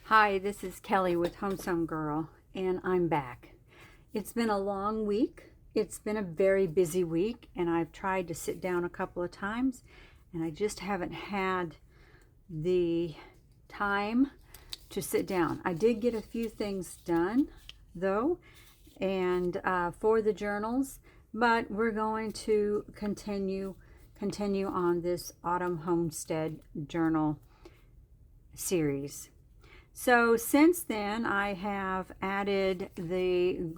Hi, this is Kelly with Homestead Girl, and I'm back. It's been a long week. It's been a very busy week, and I've tried to sit down a couple of times, and I just haven't had the time to sit down. I did get a few things done, though, and for the journals, but we're going to continue on this Autumn Homestead Journal series. So since then, I have added the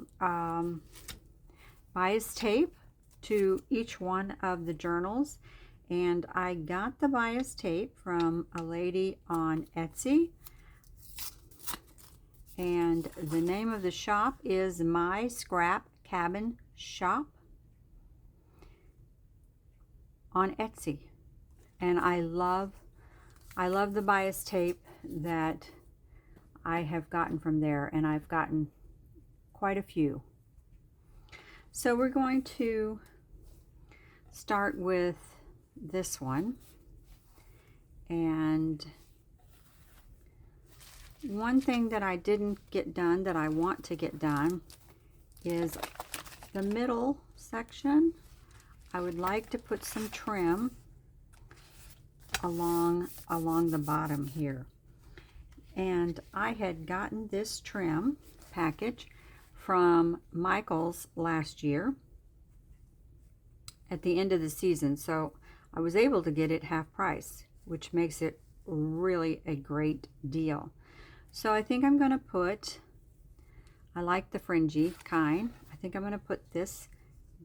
bias tape to each one of the journals, and I got the bias tape from a lady on Etsy, and the name of the shop is My Scrap Cabin Shop on Etsy. And I love the bias tape that I have gotten from there, and I've gotten quite a few. So we're going to start with this one. And one thing that I didn't get done that I want to get done is the middle section. I would like to put some trim along the bottom here. And I had gotten this trim package from Michael's last year at the end of the season, so I was able to get it half price, which makes it really a great deal. So I think I'm going to put, I like the fringy kind, I think I'm going to put this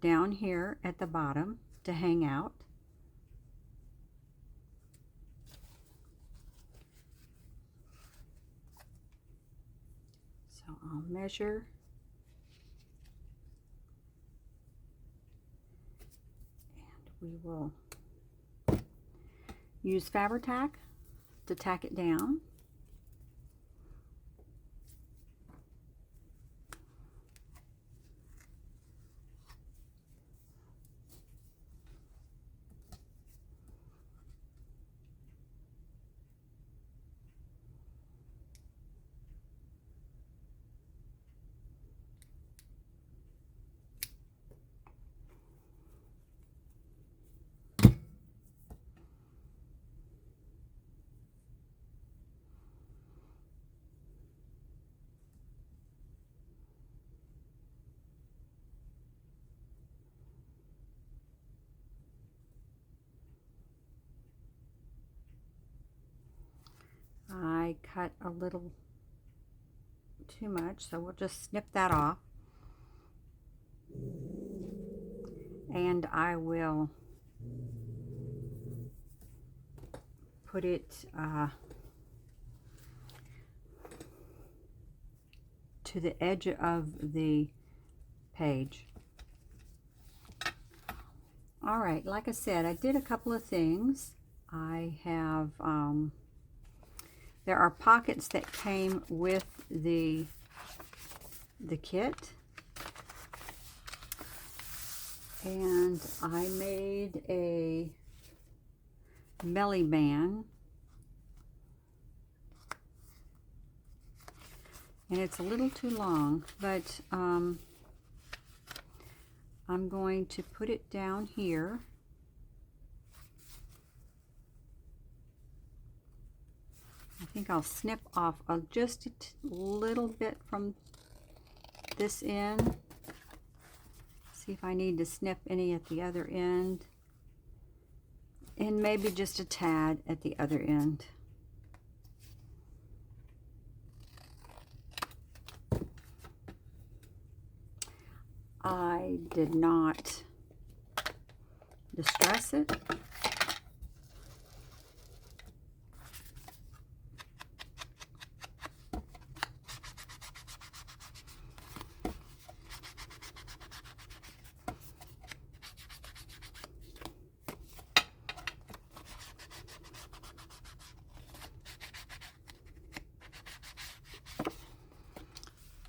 down here at the bottom to hang out. So I'll measure, and we will use Fabri-Tac to tack it down. I cut a little too much, so we'll just snip that off. And I will put it to the edge of the page. All right, like I said, I did a couple of things. I have there are pockets that came with the kit, and I made a belly band, and it's a little too long, but I'm going to put it down here. I think I'll snip off just a little bit from this end. See if I need to snip any at the other end, and maybe just a tad at the other end. I did not distress it.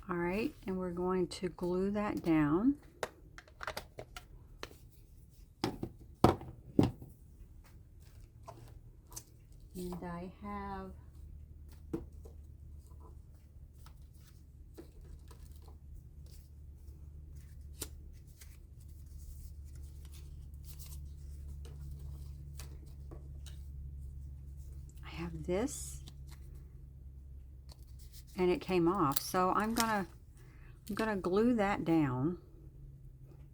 All right, and we're going to glue that down. And I have this, and it came off. So I'm gonna glue that down.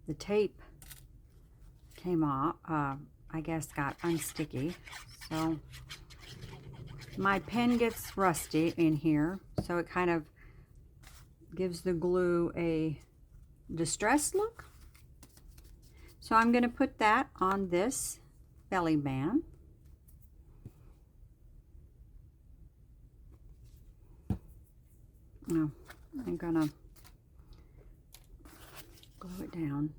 The tape came off, I guess got unsticky. So my pen gets rusty in here, so it kind of gives the glue a distressed look. So I'm going to put that on this belly band. Now I'm going to glue it down.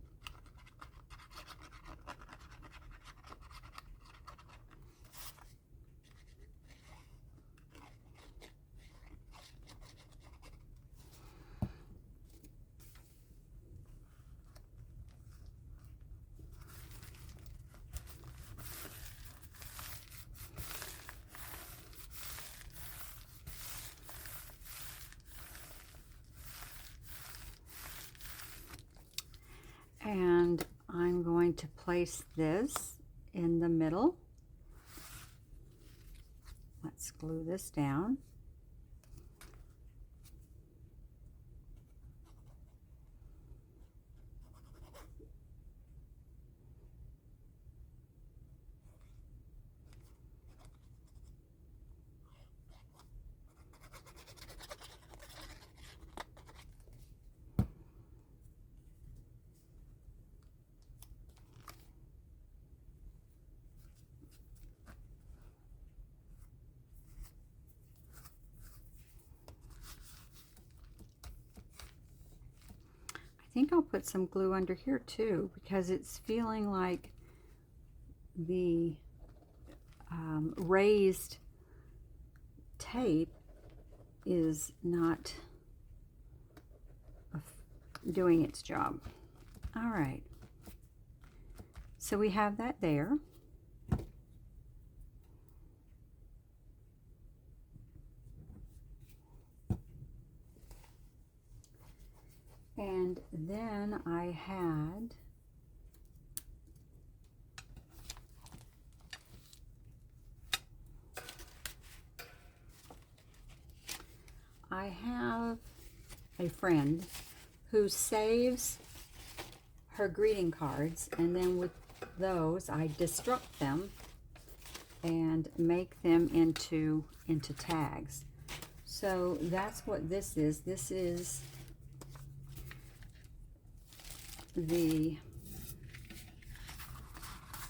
And I'm going to place this in the middle. Let's glue this down. I think I'll put some glue under here too, because it's feeling like the raised tape is not doing its job. All right, so we have that there. And then I have a friend who saves her greeting cards, and then with those I destruct them and make them into tags. So that's what this is. This is the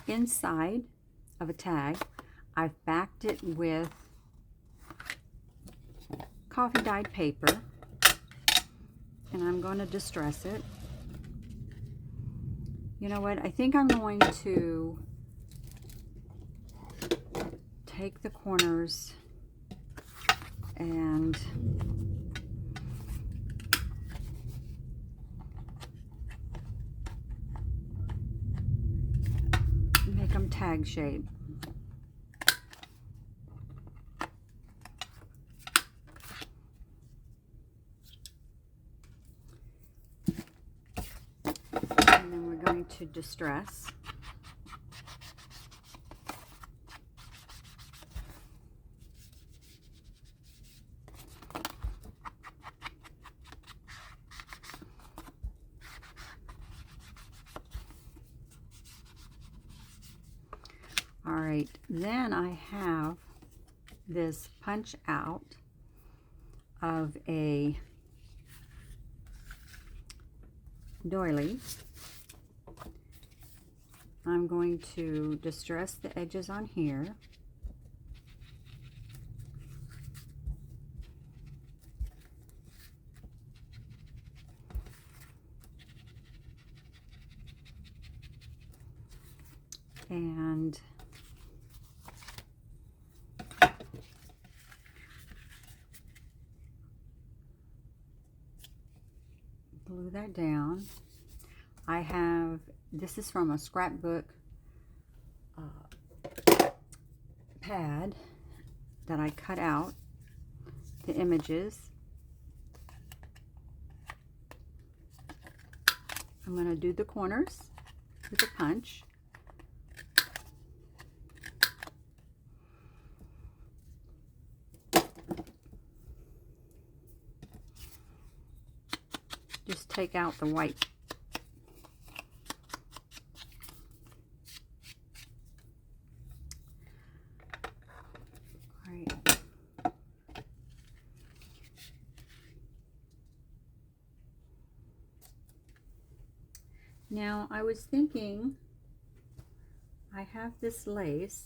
inside of a tag. I've backed it with coffee dyed paper, and I'm going to distress it. You know what? I think I'm going to take the corners and make them tag shape. And then we're going to distress. All right, then I have this punch out of a doily. I'm going to distress the edges on here. And glue that down. I have, this is from a scrapbook pad that I cut out the images. I'm going to do the corners with a punch. just take out the white. All right. Now, I was thinking, I have this lace.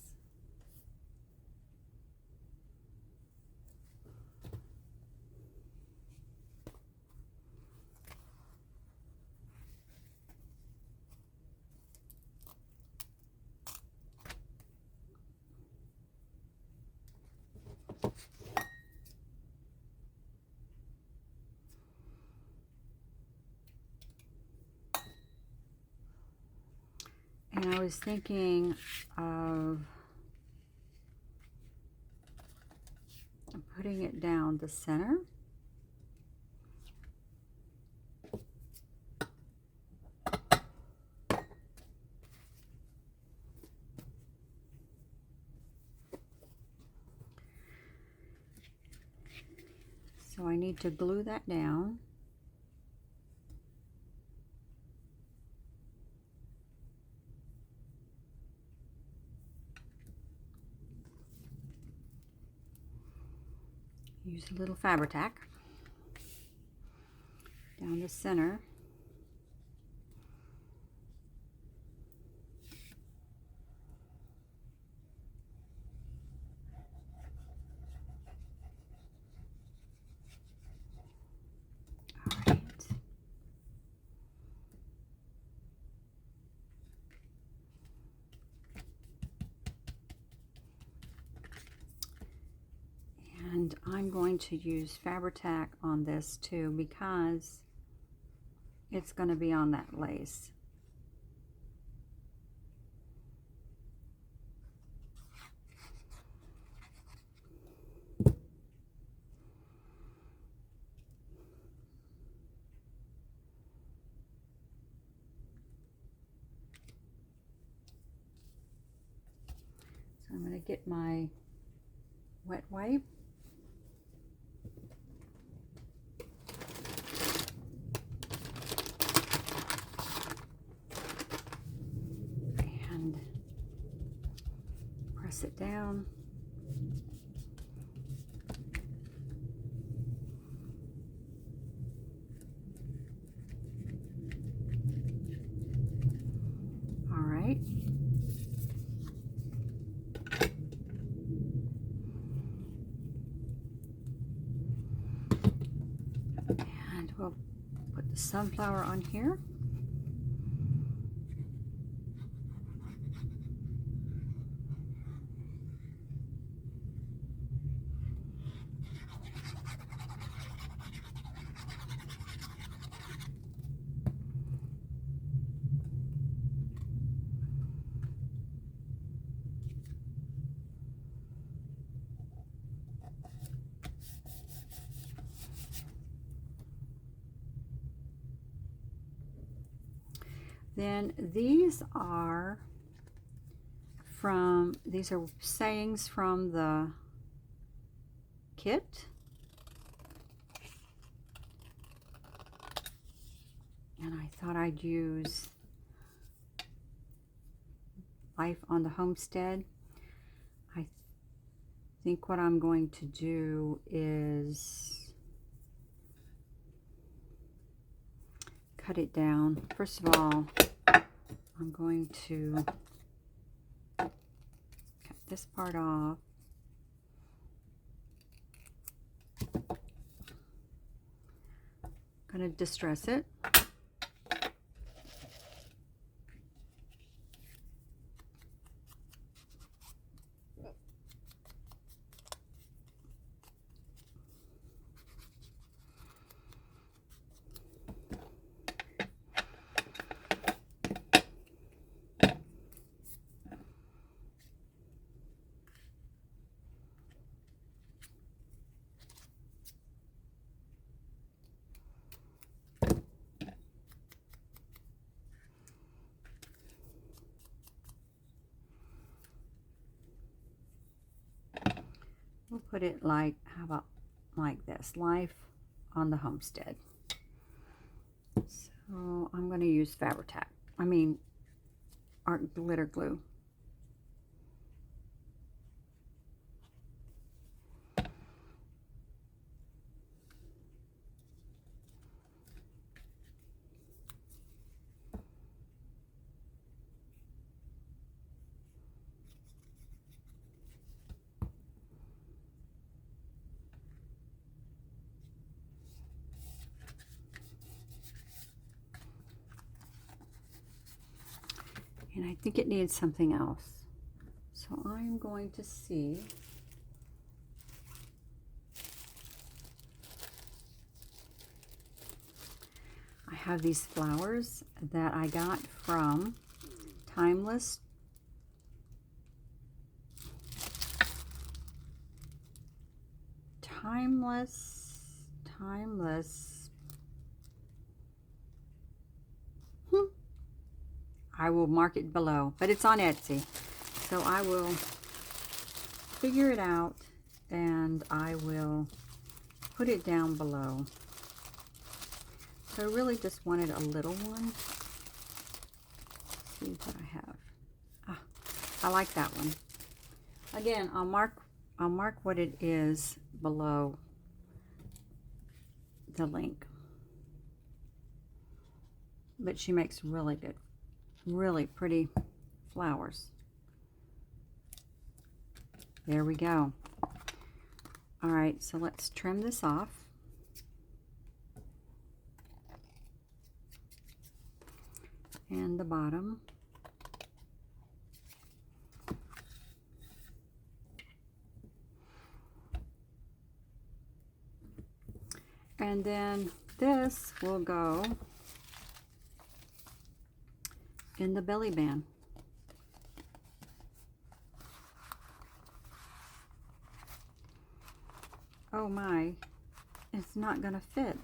And I was thinking of putting it down the center. So I need to glue that down. Use a little Fabri-Tac down the center. All right. And I'm going to use Fabri-Tac on this too because it's going to be on that lace. So I'm going to get my wet wipe. And press it down. All right. And we'll put the sunflower on here. Then these are sayings from the kit. And I thought I'd use Life on the Homestead. I think what I'm going to do is cut it down. First of all, I'm going to cut this part off. I'm going to distress it. We'll put it like, how about like this, Life on the Homestead. So I'm going to use art glitter glue. And I think it needs something else. So I'm going to see. I have these flowers that I got from Timeless. I will mark it below, but it's on Etsy. So I will figure it out and I will put it down below. So I really just wanted a little one. Let's see what I have. Ah, I like that one. Again, I'll mark what it is below the link. But she makes really good, really pretty flowers. There we go. All right, so let's trim this off. And the bottom. And then this will go in the belly band. Oh my, it's not gonna fit.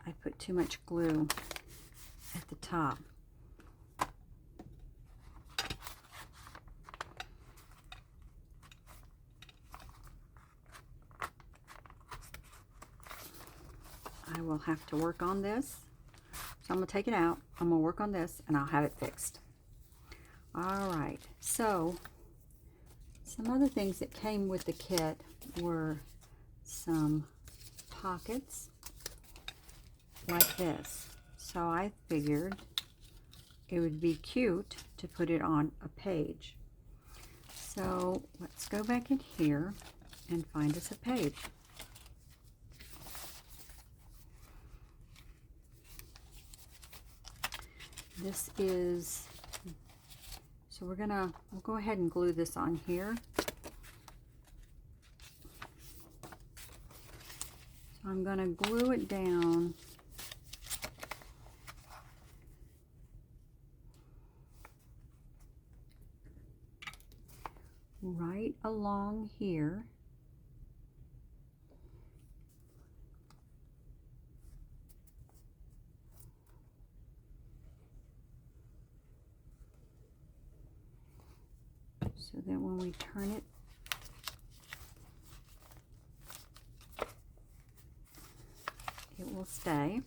I put too much glue at the top. I will have to work on this. So I'm gonna take it out. I'm gonna work on this and I'll have it fixed. All right, so some other things that came with the kit were some pockets like this. So I figured it would be cute to put it on a page. So let's go back in here and find us a page. This is, so we'll go ahead and glue this on here. So I'm gonna glue it down right along here. So that when we turn it, it will stay.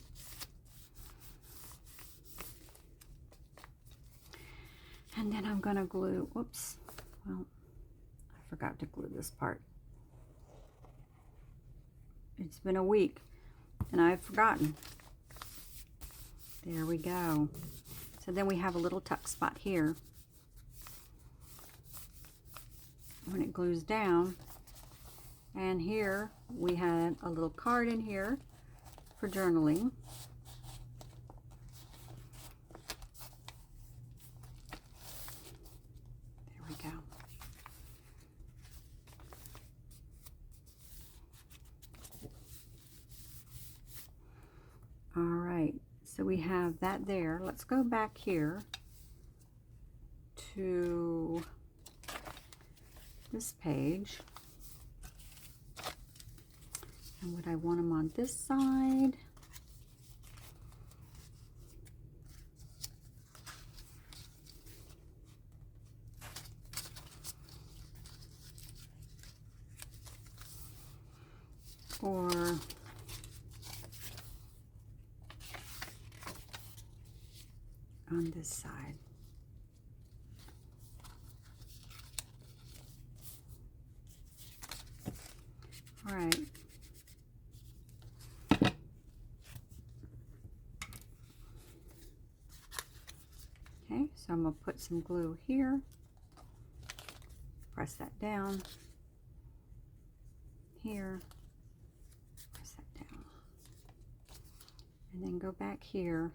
And then I'm going to glue, whoops, well, I forgot to glue this part. It's been a week and I've forgotten. There we go. So then we have a little tuck spot here. When it glues down, and here we had a little card in here for journaling. There we go. All right, so we have that there. Let's go back here to this page, and would I want them on this side? Or on this side. All right. Okay, so I'm going to put some glue here. Press that down. Here. Press that down. And then go back here.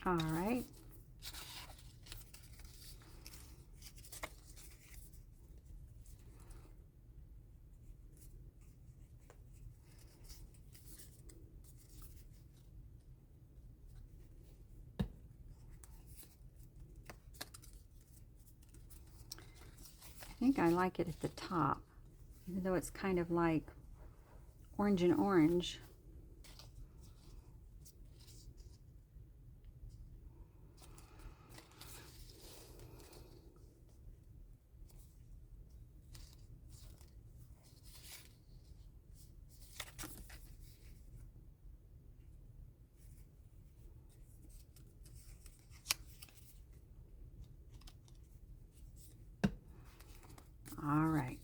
All right. I think I like it at the top, even though it's kind of like orange and orange. All right.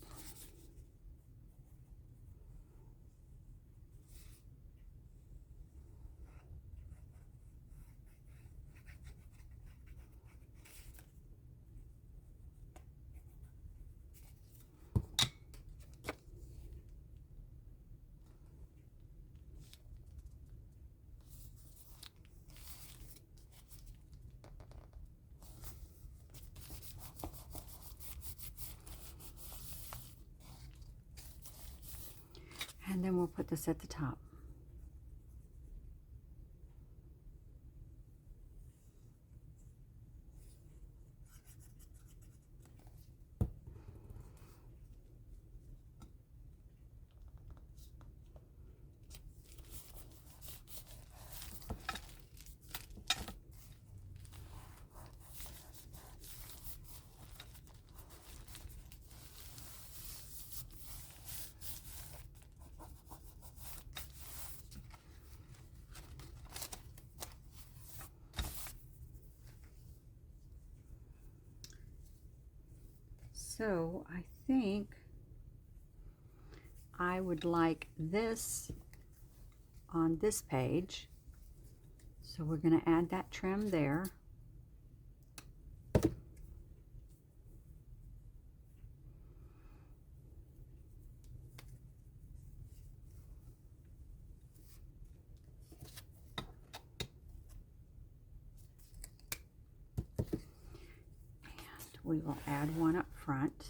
And then we'll put this at the top. So I think I would like this on this page. So we're going to add that trim there. We will add one up front.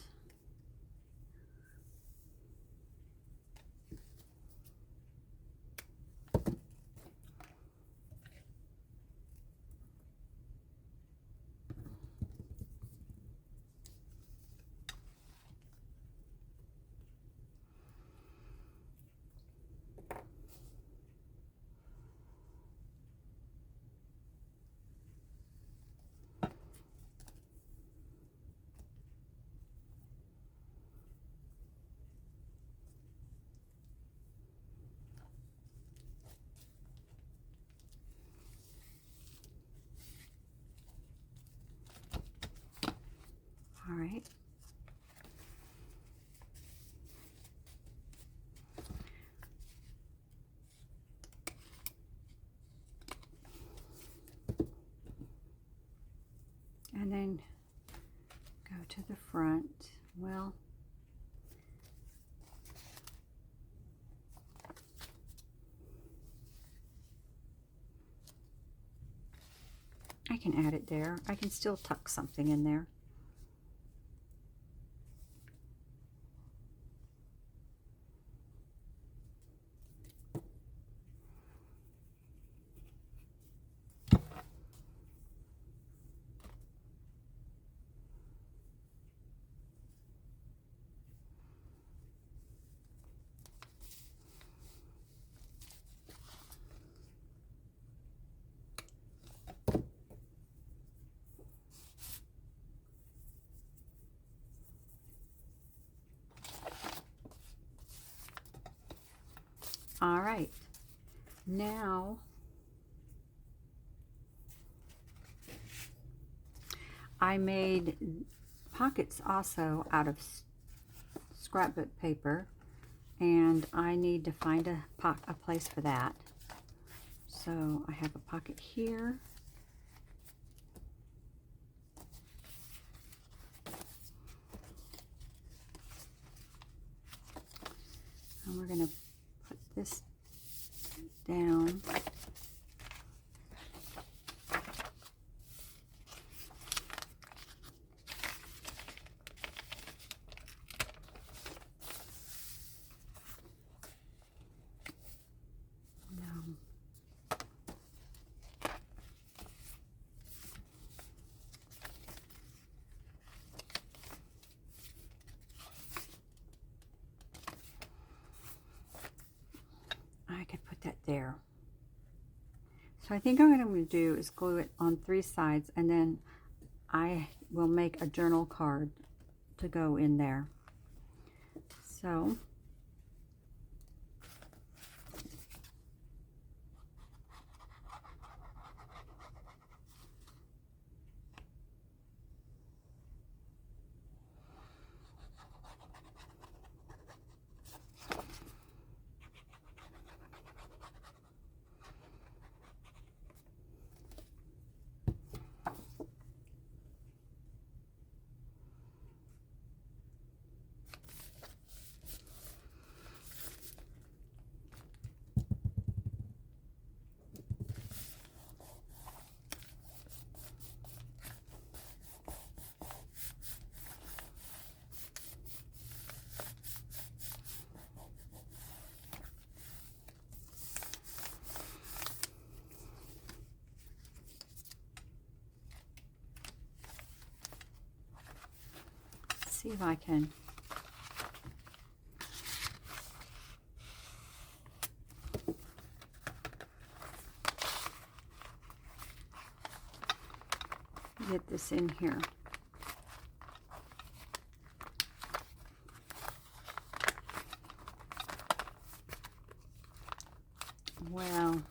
All right. And then go to the front. Well, I can add it there. I can still tuck something in there. Now I made pockets also out of scrapbook paper, and I need to find a place for that. So I have a pocket here. And we're going to put this down. I could put that there. So I think what I'm going to do is glue it on 3 sides, and then I will make a journal card to go in there. So see if I can get this in here. Well,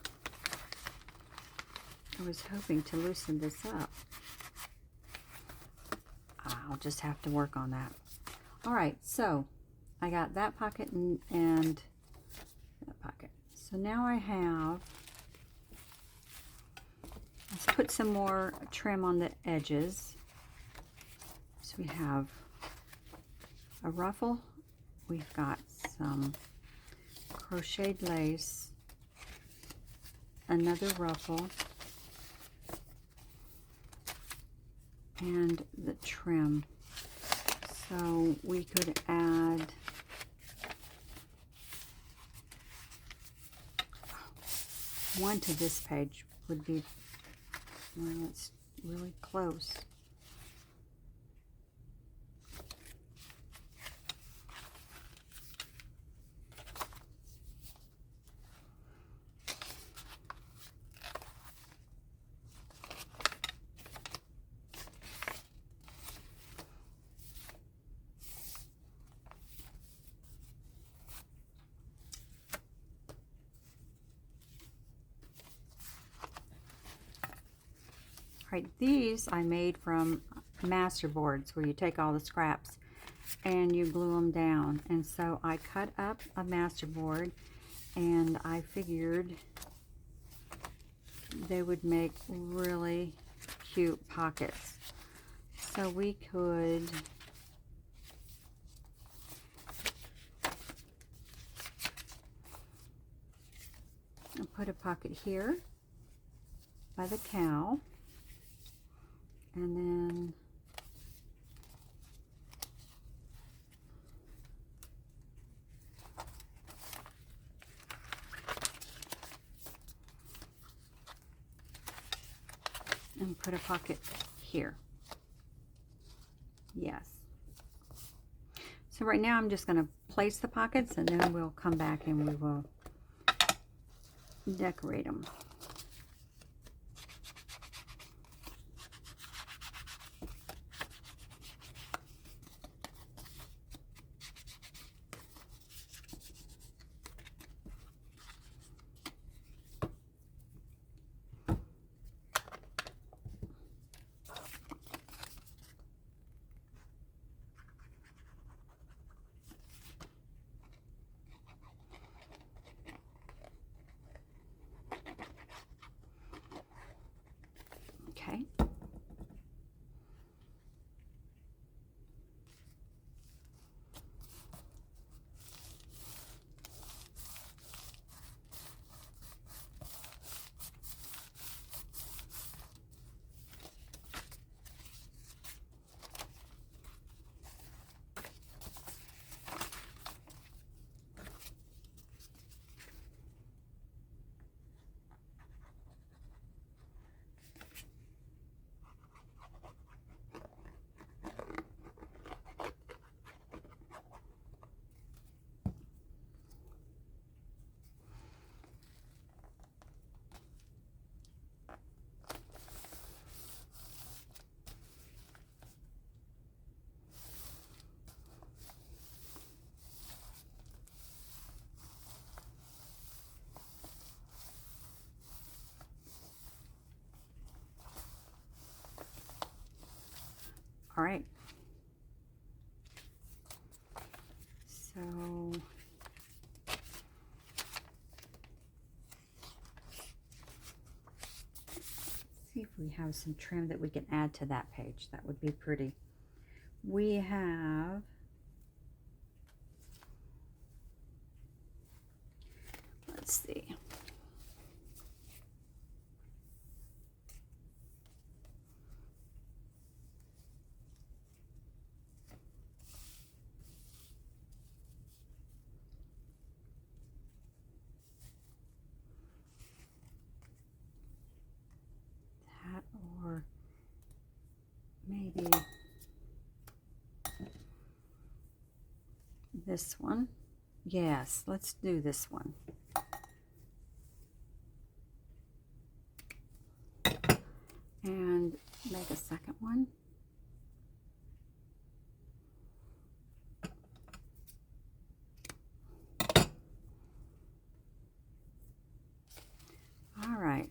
I was hoping to loosen this up. I'll just have to work on that. All right, so I got that pocket and that pocket. So now I have, let's put some more trim on the edges. So we have a ruffle, we've got some crocheted lace, another ruffle, and the trim. So we could add one to this page would be, well, it's really close. Right, these I made from master boards where you take all the scraps and you glue them down. And so I cut up a master board, and I figured they would make really cute pockets. So we could put a pocket here by the cow. And then put a pocket here. Yes. So right now I'm just going to place the pockets, and then we'll come back and we will decorate them. All right. So see if we have some trim that we can add to that page. That would be pretty. We have, let's see. That, or maybe this one. Yes, let's do this one. And make a second one. All right.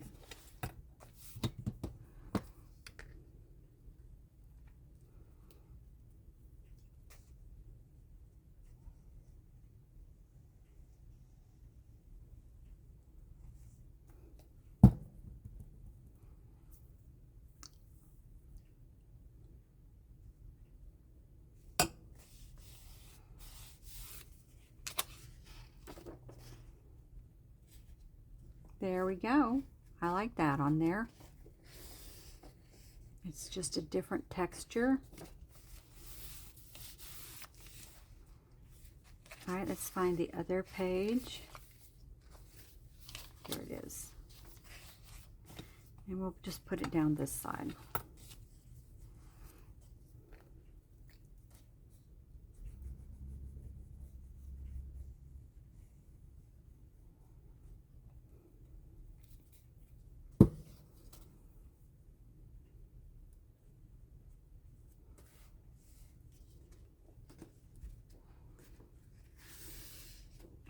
There we go. I like that on there. It's just a different texture. All right, let's find the other page. Here it is. And we'll just put it down this side.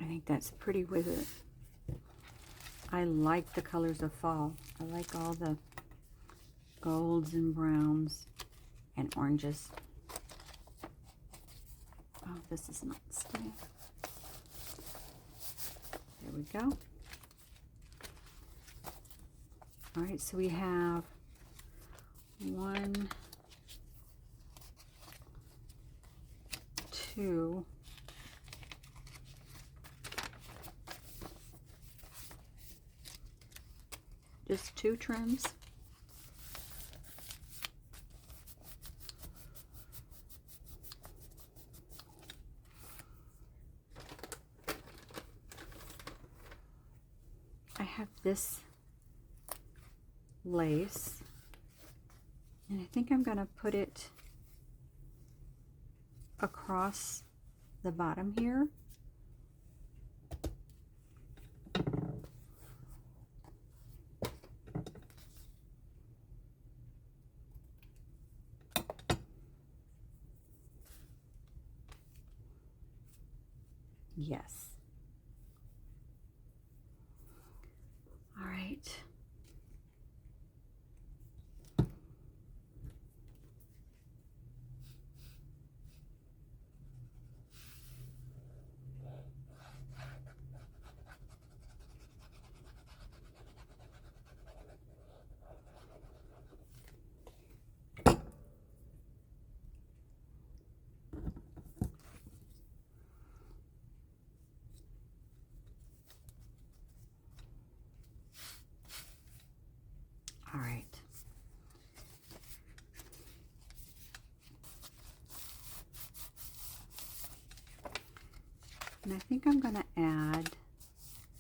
I think that's pretty with it. I like the colors of fall. I like all the golds and browns and oranges. Oh, this is not staying. There we go. All right, so we have 1, 2, just 2 trims. I have this lace, and I think I'm going to put it across the bottom here. Yes. All right. All right. And I think I'm going to add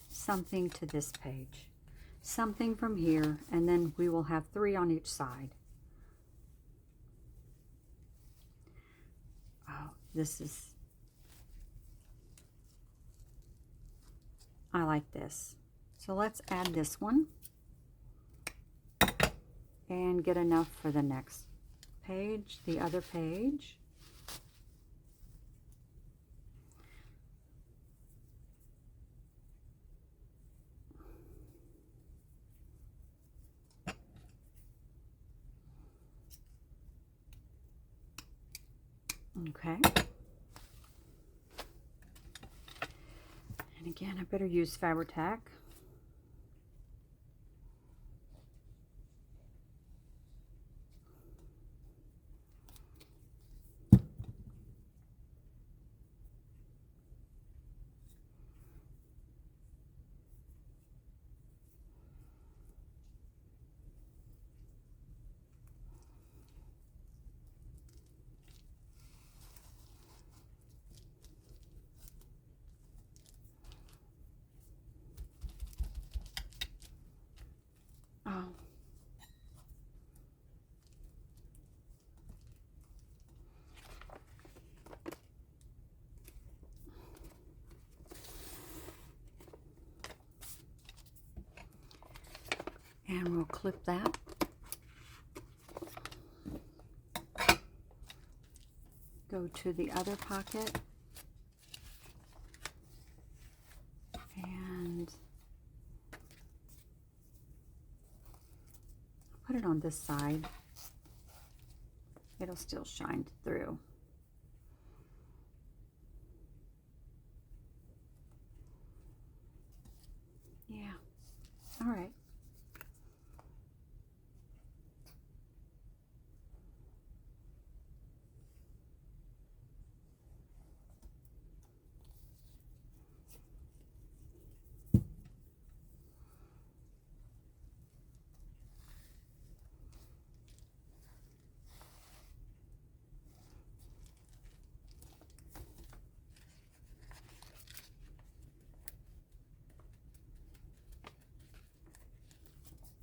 something to this page. Something from here, and then we will have 3 on each side. Oh, this is... I like this. So let's add this one and get enough for the next page, the other page. Okay. And again, I better use Fabri-Tac. Oh. And we'll clip that. Go to the other pocket. And put it on this side. It'll still shine through. Yeah. All right.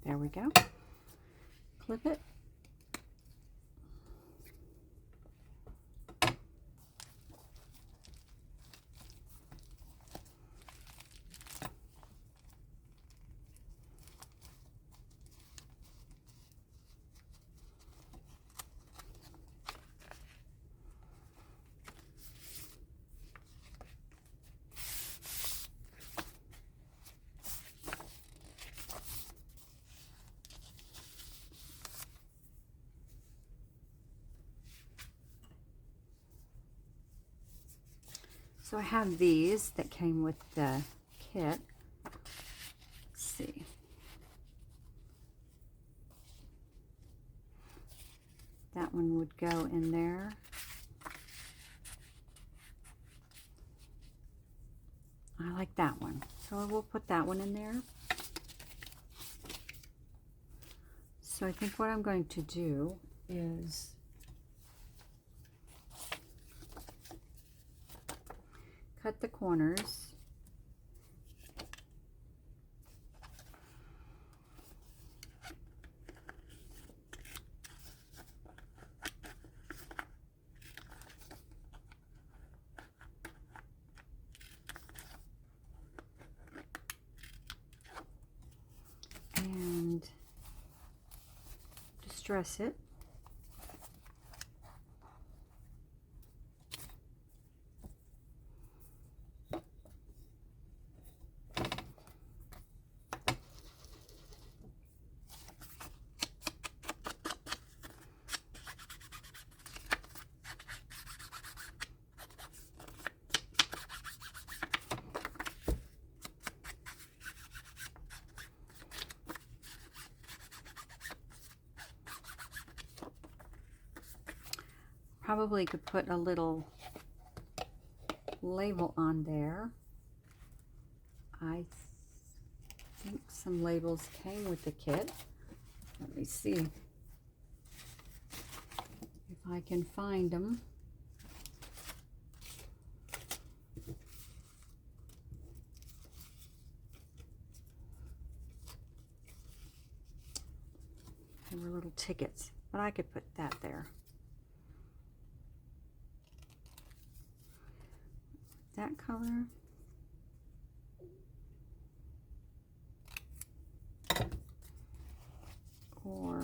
There we go. Clip it. So I have these that came with the kit. Let's see. That one would go in there. I like that one. So we'll put that one in there. So I think what I'm going to do is cut the corners. And distress it. Probably could put a little label on there. I think some labels came with the kit. Let me see if I can find them. They were little tickets, but I could put that there. That color. Or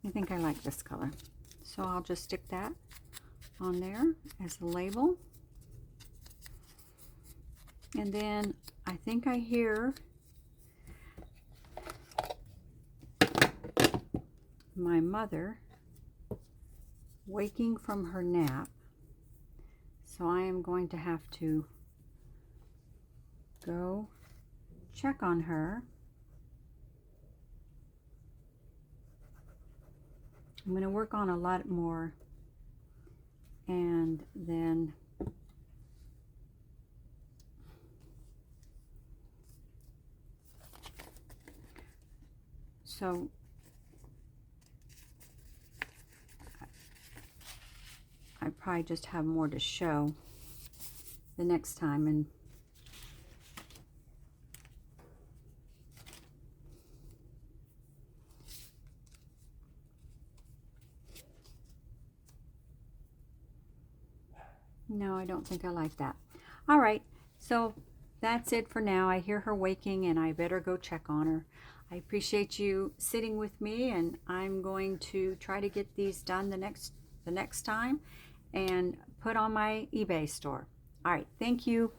I think I like this color. So I'll just stick that on there as a label. And then I think I hear my mother waking from her nap. So I am going to have to go check on her. I'm going to work on a lot more, and then so I probably just have more to show the next time. And no, I don't think I like that. All right, so that's it for now. I hear her waking and I better go check on her. I appreciate you sitting with me, and I'm going to try to get these done the next time and put on my eBay store. All right, thank you.